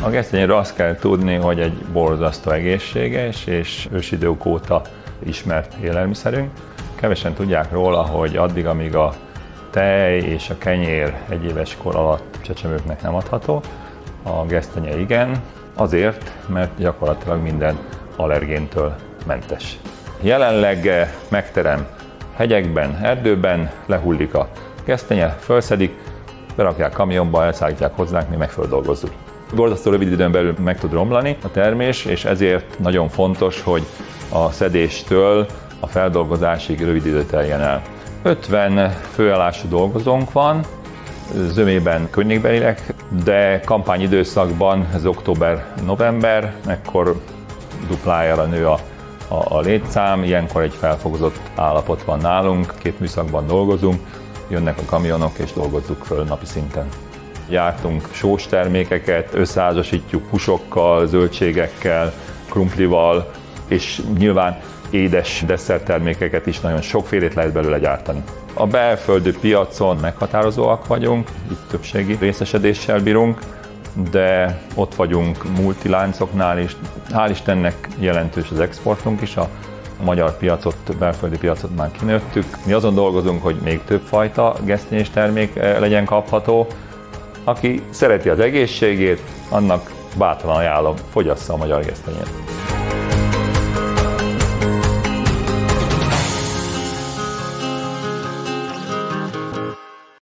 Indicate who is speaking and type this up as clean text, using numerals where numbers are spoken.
Speaker 1: A gesztenyéről azt kell tudni, hogy egy borzasztó egészséges és ősidők óta ismert élelmiszerünk. Kevesen tudják róla, hogy addig, amíg a tej és a kenyér egyéves kor alatt csecsemőknek nem adható, a gesztenye igen, azért, mert gyakorlatilag minden allergéntől mentes. Jelenleg megterem hegyekben, erdőben, lehullik a gesztenye, felszedik, berakják kamionba, elszállítják hozzánk, mi meg földolgozzuk. Borzasztó rövid időn belül meg tud romlani a termés, és ezért nagyon fontos, hogy a szedéstől a feldolgozásig rövid idő teljen el. 50 főállású dolgozónk van, zömében környékbeliek, de kampányidőszakban, ez október-november, ekkor duplájára nő a létszám, ilyenkor egy felfogozott állapot van nálunk, 2 műszakban dolgozunk, jönnek a kamionok és dolgozzuk föl napi szinten. Gyártunk sós termékeket, összeházasítjuk húsokkal, zöldségekkel, krumplival, és nyilván édes desszerttermékeket is nagyon sokfélét lehet belőle gyártani. A belföldi piacon meghatározóak vagyunk, itt többségi részesedéssel bírunk, de ott vagyunk multiláncoknál is. Hál' Istennek jelentős az exportunk is, a magyar piacot, belföldi piacot már kinőttük. Mi azon dolgozunk, hogy még több fajta gesztenyés termék legyen kapható. Aki szereti az egészségét, annak bátran ajánlom, fogyassza a magyar gesztenyét.